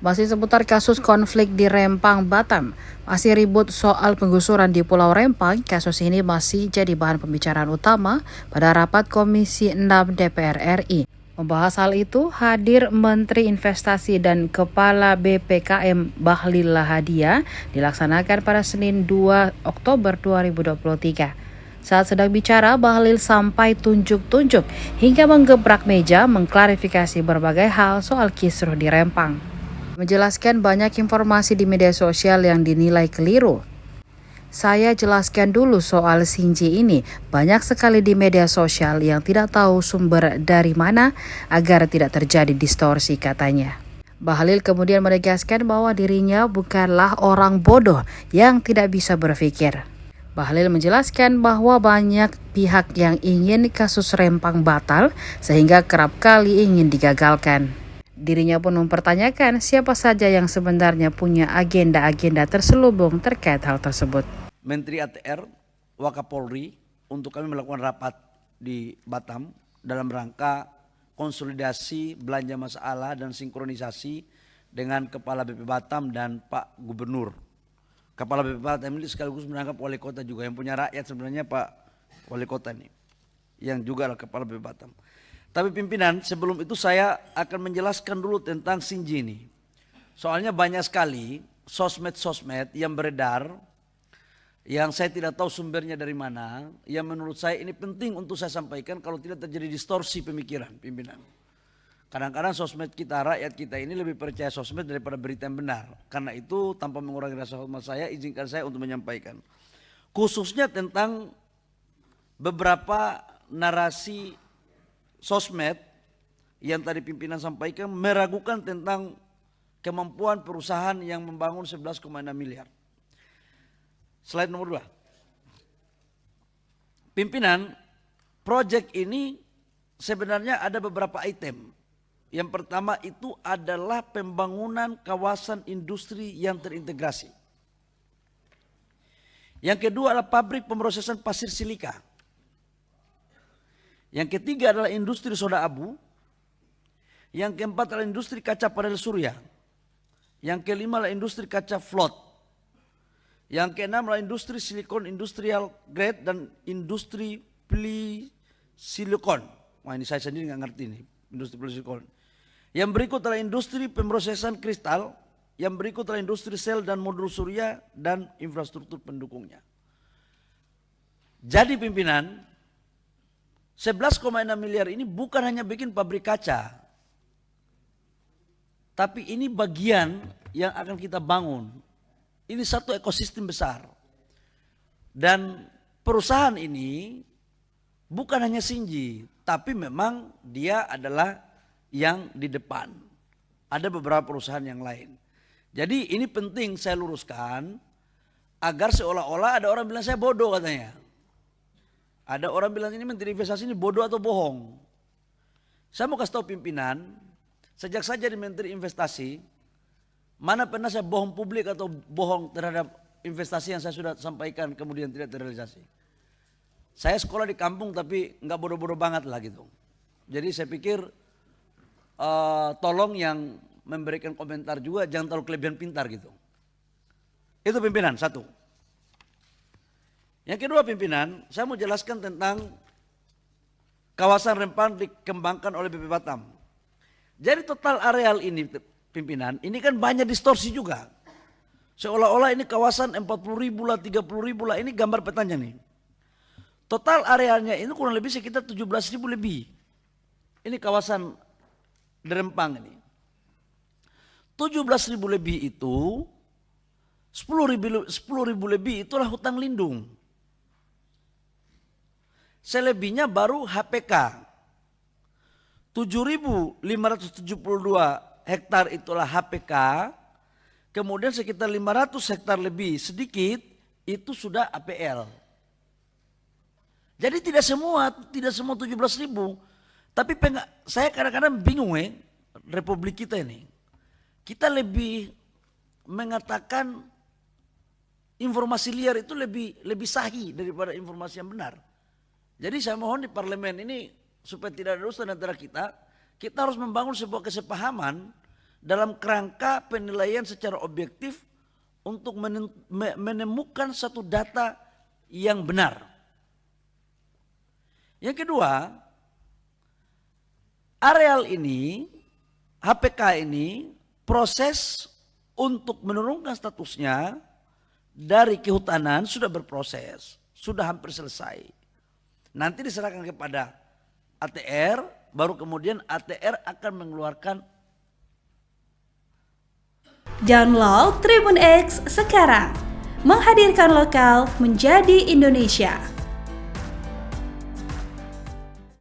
Masih seputar kasus konflik di Rempang, Batam. Masih ribut soal penggusuran di Pulau Rempang, kasus ini masih jadi bahan pembicaraan utama pada rapat Komisi 6 DPR RI. Membahas hal itu, hadir Menteri Investasi dan Kepala BPKM Bahlil Lahadalia dilaksanakan pada Senin 2 Oktober 2023. Saat sedang bicara, Bahlil sampai tunjuk-tunjuk hingga menggebrak meja mengklarifikasi berbagai hal soal kisruh di Rempang. Menjelaskan banyak informasi di media sosial yang dinilai keliru. Saya jelaskan dulu soal Sinji ini. Banyak sekali di media sosial yang tidak tahu sumber dari mana agar tidak terjadi distorsi, katanya. Bahlil kemudian menegaskan bahwa dirinya bukanlah orang bodoh yang tidak bisa berpikir. Bahlil menjelaskan bahwa banyak pihak yang ingin kasus Rempang batal sehingga kerap kali ingin digagalkan. Dirinya pun mempertanyakan siapa saja yang sebenarnya punya agenda-agenda terselubung terkait hal tersebut. Menteri ATR, Wakapolri untuk kami melakukan rapat di Batam dalam rangka konsolidasi belanja masalah dan sinkronisasi dengan Kepala BP Batam dan Pak Gubernur. Kepala BP Batam ini sekaligus menangkap wali kota juga, yang punya rakyat sebenarnya Pak Wali Kota ini, yang juga adalah Kepala BP Batam. Tapi pimpinan, sebelum itu saya akan menjelaskan dulu tentang Sinji ini. Soalnya banyak sekali sosmed-sosmed yang beredar, yang saya tidak tahu sumbernya dari mana, yang menurut saya ini penting untuk saya sampaikan kalau tidak terjadi distorsi pemikiran pimpinan. Kadang-kadang sosmed kita, rakyat kita ini lebih percaya sosmed daripada berita yang benar. Karena itu tanpa mengurangi rasa hormat saya, izinkan saya untuk menyampaikan. Khususnya tentang beberapa narasi sosmed yang tadi pimpinan sampaikan meragukan tentang kemampuan perusahaan yang membangun 11,6 miliar. Slide nomor 2. Pimpinan, proyek ini sebenarnya ada beberapa item. Yang pertama itu adalah pembangunan kawasan industri yang terintegrasi. Yang kedua adalah pabrik pemrosesan pasir silika. Yang ketiga adalah industri soda abu. Yang keempat adalah industri kaca panel surya. Yang kelima adalah industri kaca float. Yang keenam adalah industri silikon industrial grade dan industri silikon. Wah, ini saya sendiri nggak ngerti nih, industri silikon. Yang berikut adalah industri pemrosesan kristal. Yang berikut adalah industri sel dan modul surya dan infrastruktur pendukungnya. Jadi pimpinan, 11,6 miliar ini bukan hanya bikin pabrik kaca. Tapi ini bagian yang akan kita bangun. Ini satu ekosistem besar. Dan perusahaan ini bukan hanya Sinji, tapi memang dia adalah yang di depan. Ada beberapa perusahaan yang lain. Jadi ini penting saya luruskan agar seolah-olah ada orang bilang saya bodoh katanya. Ada orang bilang ini Menteri Investasi ini bodoh atau bohong. Saya mau kasih tahu pimpinan, sejak saya jadi Menteri Investasi, mana pernah saya bohong publik atau bohong terhadap investasi yang saya sudah sampaikan kemudian tidak terrealisasi. Saya sekolah di kampung tapi nggak bodoh-bodoh banget lah gitu. Jadi saya pikir tolong yang memberikan komentar juga jangan terlalu kelebihan pintar gitu. Itu pimpinan, satu. Yang kedua pimpinan, saya mau jelaskan tentang kawasan Rempang dikembangkan oleh BP Batam. Jadi total areal ini pimpinan, ini kan banyak distorsi juga. Seolah-olah ini kawasan 40.000 lah, 30.000 lah, ini gambar petanya nih. Total arealnya ini kurang lebih sekitar 17.000 lebih. Ini kawasan Rempang ini. 17.000 lebih itu, 10.000 lebih itulah hutang lindung. Selebihnya baru HPK. 7.572 hektar itulah HPK. Kemudian sekitar 500 hektar lebih sedikit itu sudah APL. Jadi tidak semua 17.000. Tapi saya kadang-kadang bingung Republik kita ini. Kita lebih mengatakan informasi liar itu lebih sahih daripada informasi yang benar. Jadi saya mohon di parlemen ini supaya tidak ada dusta antara kita harus membangun sebuah kesepahaman dalam kerangka penilaian secara objektif untuk menemukan satu data yang benar. Yang kedua, areal ini, HPK ini, proses untuk menurunkan statusnya dari kehutanan sudah berproses, sudah hampir selesai. Nanti diserahkan kepada ATR, baru kemudian ATR akan mengeluarkan. Download Tribun X sekarang, menghadirkan lokal menjadi Indonesia.